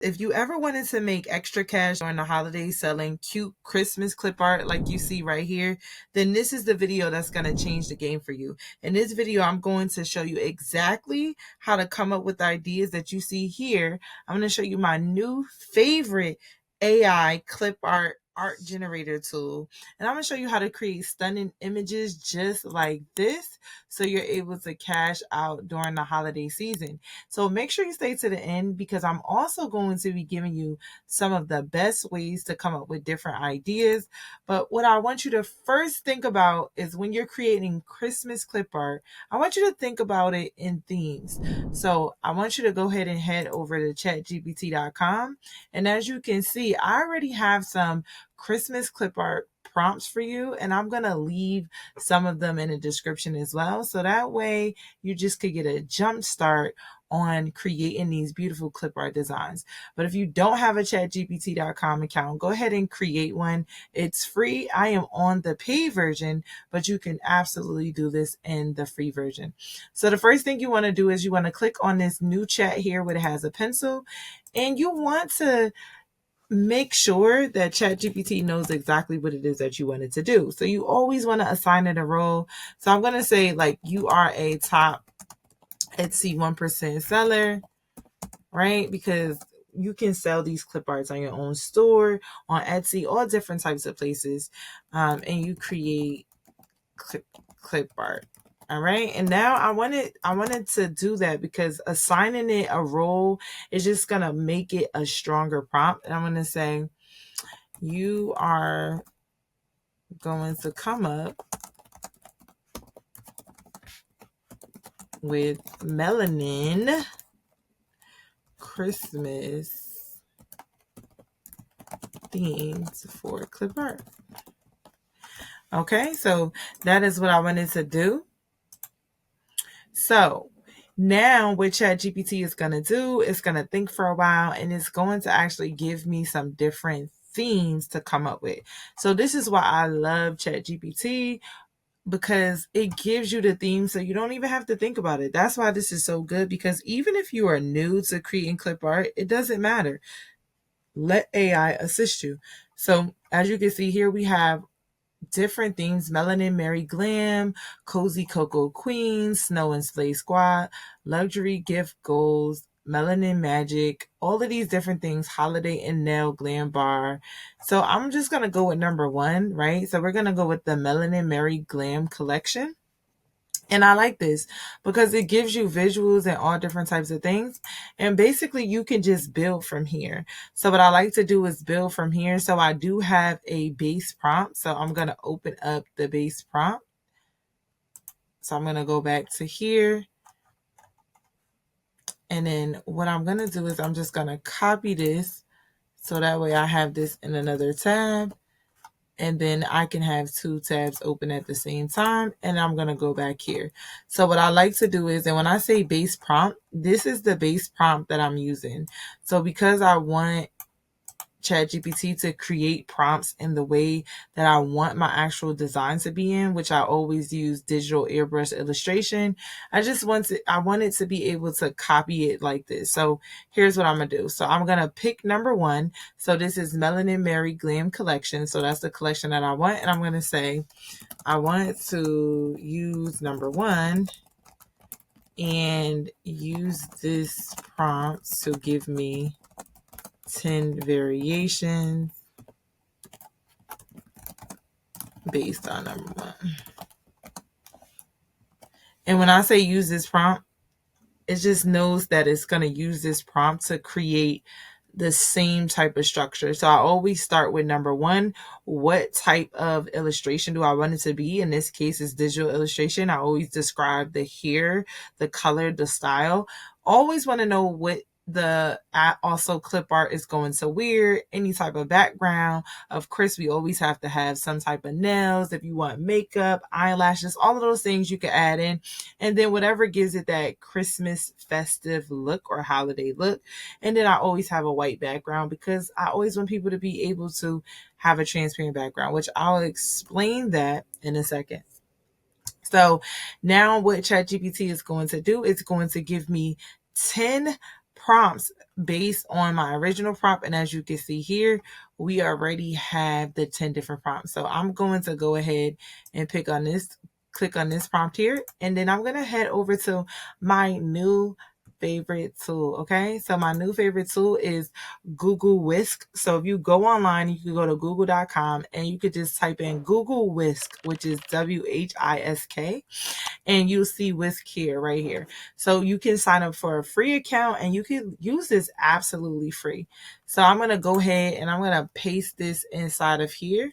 If you ever wanted to make extra cash during the holidays selling cute Christmas clip art like you see right here, then this is the video that's going to change the game for you. In this video, I'm going to show you exactly how to come up with ideas that you see here. I'm going to show you my new favorite AI Clipart art generator tool, and I'm going to show you how to create stunning images just like this so you're able to cash out during the holiday season. So make sure you stay to the end, because I'm also going to be giving you some of the best ways to come up with different ideas. But what I want you to first think about is, when you're creating Christmas clip art, I want you to think about it in themes. So I want you to go ahead and head over to chatgpt.com. And as you can see, I already have some Christmas clip art prompts for you, and I'm going to leave some of them in the description as well, so that way you just could get a jump start on creating these beautiful clip art designs. But if you don't have a chatgpt.com account, go ahead and create one. It's free. I am on the paid version, but you can absolutely do this in the free version. So the first thing you want to do is you want to click on this new chat here where it has a pencil, and you want to make sure that ChatGPT knows exactly what it is that you want it to do. So you always want to assign it a role. So I'm going to say, like, you are a top Etsy 1% seller, right? Because you can sell these clip arts on your own store, on Etsy, all different types of places. And you create clip art. All right. And now I wanted to do that because assigning it a role is just going to make it a stronger prompt. And I'm going to say, you are going to come up with melanin Christmas themes for clip art. Okay, so that is what I wanted to do. So now what ChatGPT is going to do, it's going to think for a while, and it's going to actually give me some different themes to come up with. So this is why I love ChatGPT, because it gives you the theme so you don't even have to think about it. That's why this is so good, because even if you are new to creating clip art, it doesn't matter. Let AI assist you. So as you can see here, we have different themes: Melanin Merry Glam, Cozy Cocoa Queen, Snow and Slay Squad, Luxury Gift Goals, Melanin Magic, all of these different things, Holiday and Nail Glam Bar. So I'm just going to go with number one, right? So we're going to go with the Melanin Merry Glam collection. And I like this because it gives you visuals and all different types of things. And basically you can just build from here. So what I like to do is build from here. So I do have a base prompt. So I'm going to open up the base prompt. So I'm going to go back to here. And then what I'm going to do is I'm just going to copy this. So that way I have this in another tab. And then I can have two tabs open at the same time. And I'm going to go back here. So what I like to do is, and when I say base prompt, this is the base prompt that I'm using. So because I want ChatGPT to create prompts in the way that I want my actual design to be in, which I always use digital airbrush illustration, I want it to be able to copy it like this. So here's what I'm going to do. So I'm going to pick number one. So this is Melanin Merry Glam collection. So that's the collection that I want. And I'm going to say, I want to use number one and use this prompt to give me 10 variations based on number one. And when I say use this prompt, it just knows that it's going to use this prompt to create the same type of structure. So I always start with number one. What type of illustration do I want it to be? In this case, it's digital illustration. I always describe the hair, the color, the style. Always want to know what the also clip art is going to wear, any type of background. Of course, we always have to have some type of nails. If you want makeup, eyelashes, all of those things you can add in. And then whatever gives it that Christmas festive look or holiday look. And then I always have a white background because I always want people to be able to have a transparent background, which I'll explain that in a second. So now what ChatGPT is going to do, it's going to give me 10 prompts based on my original prompt. And as you can see here, we already have the 10 different prompts. So I'm going to go ahead and click on this prompt here. And then I'm going to head over to my new favorite tool. Okay. So my new favorite tool is Google Whisk. So if you go online, you can go to google.com and you could just type in Google Whisk, which is WHISK, and you'll see Whisk here, right here. So you can sign up for a free account and you can use this absolutely free. So I'm going to go ahead and I'm going to paste this inside of here.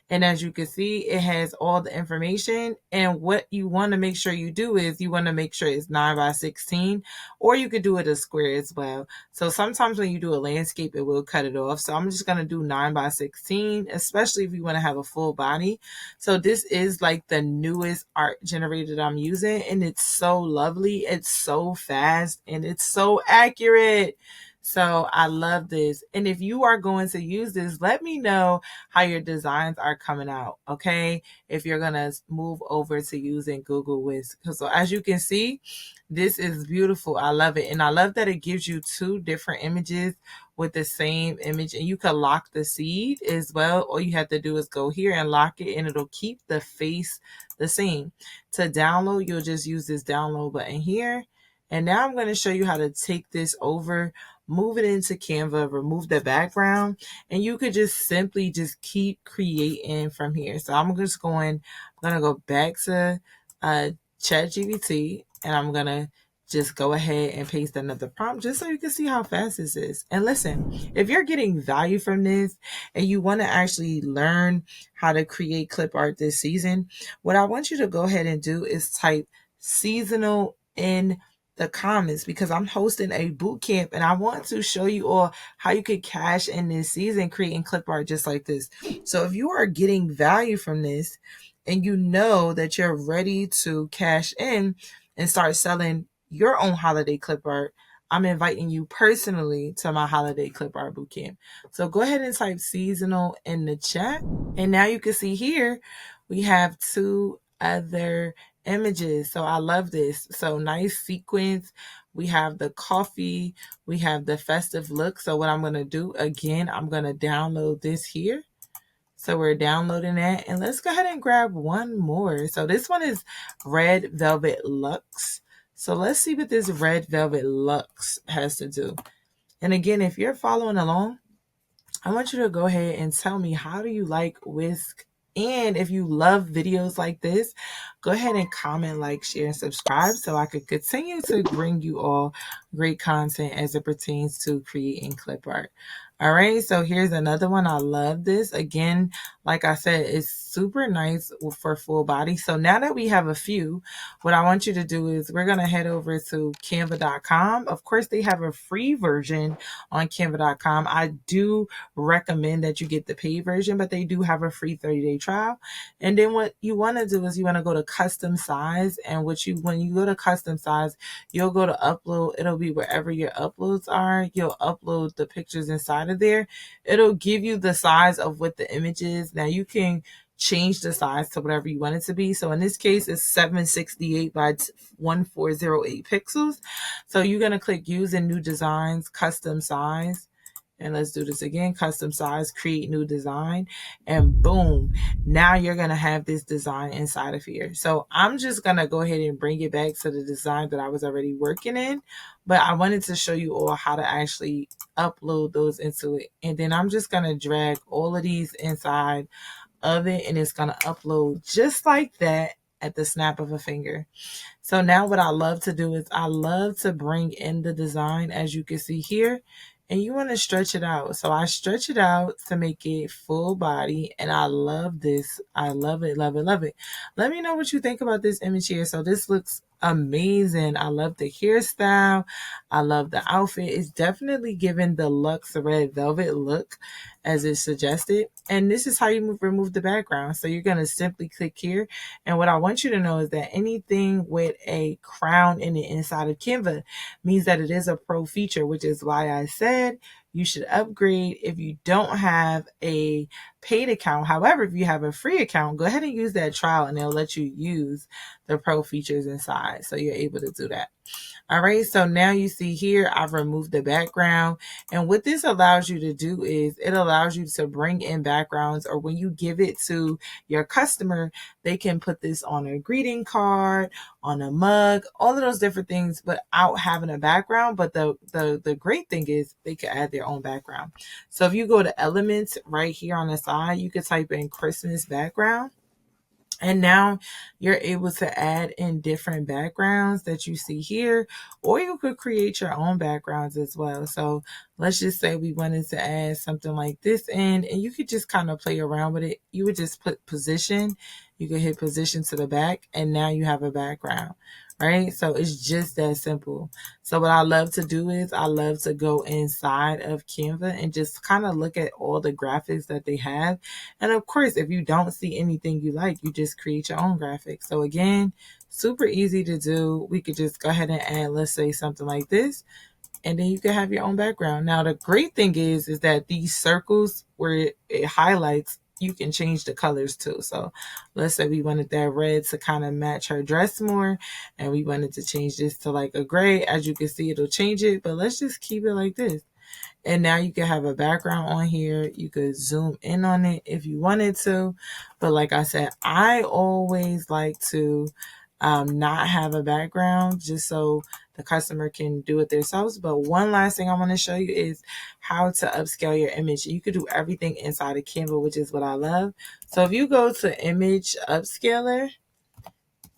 And as you can see, it has all the information. And what you want to make sure you do is you want to make sure it's 9 by 16, or you could do it a square as well. So sometimes when you do a landscape, it will cut it off. So I'm just going to do 9 by 16, especially if you want to have a full body. So this is like the newest art generator that I'm using, and it's so lovely. It's so fast and it's so accurate. So I love this. And if you are going to use this, let me know how your designs are coming out, okay? If you're going to move over to using Google Whisk. So as you can see, this is beautiful. I love it. And I love that it gives you 2 different images with the same image. And you can lock the seed as well. All you have to do is go here and lock it, and it'll keep the face the same. To download, you'll just use this download button here. And now I'm going to show you how to take this over, move it into Canva, remove the background, and you could just simply just keep creating from here. So I'm going to go back to ChatGPT, and I'm going to just go ahead and paste another prompt just so you can see how fast this is. And listen, if you're getting value from this and you want to actually learn how to create clip art this season, what I want you to go ahead and do is type seasonal in the comments, because I'm hosting a boot camp and I want to show you all how you could cash in this season creating clip art just like this. So if you are getting value from this and you know that you're ready to cash in and start selling your own holiday clip art, I'm inviting you personally to my holiday clip art bootcamp. So go ahead and type seasonal in the chat. And now you can see here, we have 2 other images. So I love this. So nice sequence. We have the coffee. We have the festive look. So what I'm going to do, again, I'm going to download this here. So we're downloading that. And let's go ahead and grab one more. So this one is Red Velvet Luxe. So let's see what this Red Velvet Luxe has to do. And again, if you're following along, I want you to go ahead and tell me, how do you like Whisk? And if you love videos like this, go ahead and comment, like, share, and subscribe so I could continue to bring you all great content as it pertains to creating clip art. All right, so here's another one. I love this. Again, like I said, it's super nice for full body. So now that we have a few, what I want you to do is we're going to head over to canva.com. Of course, they have a free version on canva.com. I do recommend that you get the paid version, but they do have a free 30-day trial. And then what you want to do is you want to go to custom size, and when you go to custom size, you'll go to upload. It'll be wherever your uploads are. You'll upload the pictures inside of there. It'll give you the size of what the image is. Now you can change the size to whatever you want it to be. So in this case, it's 768 by 1408 pixels. So you're going to click use in new designs, custom size. And let's do this again, custom size, create new design, and boom, now you're going to have this design inside of here. So I'm just going to go ahead and bring it back to the design that I was already working in, but I wanted to show you all how to actually upload those into it. And then I'm just going to drag all of these inside of it, and it's going to upload just like that at the snap of a finger. So now what I love to do is I love to bring in the design, as you can see here, and you want to stretch it out. So I stretch it out to make it full body, and I love this. I love it, love it, love it. Let me know what you think about this image here. So this looks amazing. I love the hairstyle. I love the outfit. It's definitely giving the luxe red velvet look as it suggested. And this is how you remove the background. So you're going to simply click here. And what I want you to know is that anything with a crown in it inside of Canva means that it is a pro feature, which is why I said you should upgrade if you don't have a paid account. However, if you have a free account, go ahead and use that trial and they'll let you use the pro features inside. So you're able to do that. All right, so now you see here, I've removed the background. And what this allows you to do is it allows you to bring in backgrounds, or when you give it to your customer, they can put this on a greeting card, on a mug, all of those different things without having a background. But the great thing is they can add their own background. So if you go to elements right here on the side, you could type in Christmas background. And now you're able to add in different backgrounds that you see here, or you could create your own backgrounds as well. So let's just say we wanted to add something like this in, and you could just kind of play around with it. You would just put position. You could hit position to the back, and now you have a background, right? So it's just that simple. So what I love to do is I love to go inside of Canva and just kind of look at all the graphics that they have. And of course, if you don't see anything you like, you just create your own graphic. So again, super easy to do. We could just go ahead and add, let's say something like this, and then you can have your own background. Now, the great thing is that these circles where it highlights, you can change the colors too. So let's say we wanted that red to kind of match her dress more, and we wanted to change this to like a gray. As you can see, it'll change it, but let's just keep it like this. And now you can have a background on here. You could zoom in on it if you wanted to. But like I said, I always like to not have a background just so the customer can do it themselves. But one last thing I want to show you is how to upscale your image. You could do everything inside of Canva, which is what I love. So if you go to Image Upscaler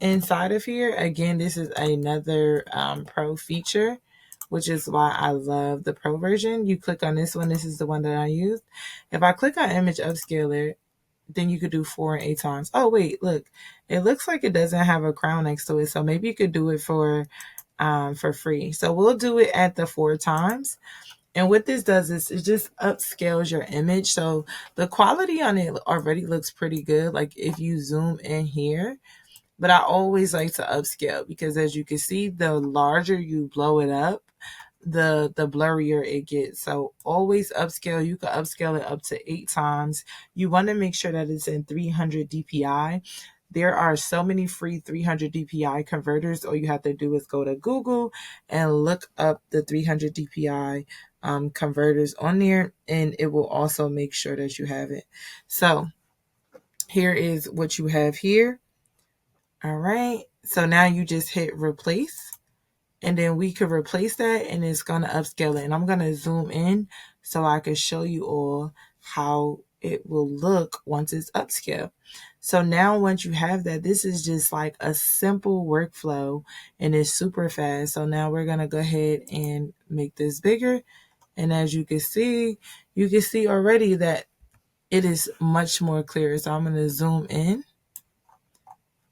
inside of here, again, this is another pro feature, which is why I love the pro version. You click on this one. This is the one that I used. If I click on Image Upscaler, then you could do 4 and 8 times. Oh, wait, look. It looks like it doesn't have a crown next to it. So maybe you could do it for free. So we'll do it at the 4 times. And what this does is it just upscales your image. So the quality on it already looks pretty good. Like if you zoom in here, but I always like to upscale because as you can see, the larger you blow it up, the blurrier it gets. So always upscale. You can upscale it up to 8 times. You want to make sure that it's in 300 DPI. There are so many free 300 DPI converters. All you have to do is go to Google and look up the 300 DPI converters on there, and it will also make sure that you have it. So here is what you have here. All right. So now you just hit replace, and then we could replace that, and it's going to upscale it. And I'm going to zoom in so I can show you all how it will look once it's upscaled. So now once you have that, this is just like a simple workflow, and it's super fast. So now we're going to go ahead and make this bigger. And as you can see already that it is much more clear. So I'm going to zoom in.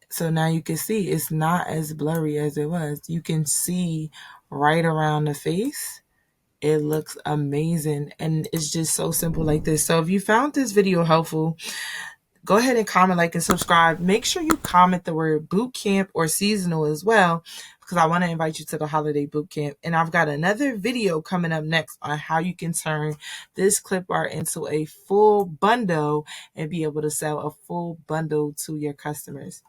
So now you can see it's not as blurry as it was. You can see right around the face. It looks amazing, and it's just so simple like this. So if you found this video helpful, go ahead and comment, like, and subscribe. Make sure you comment the word bootcamp or seasonal as well, because I want to invite you to the holiday bootcamp. And I've got another video coming up next on how you can turn this clip art into a full bundle and be able to sell a full bundle to your customers.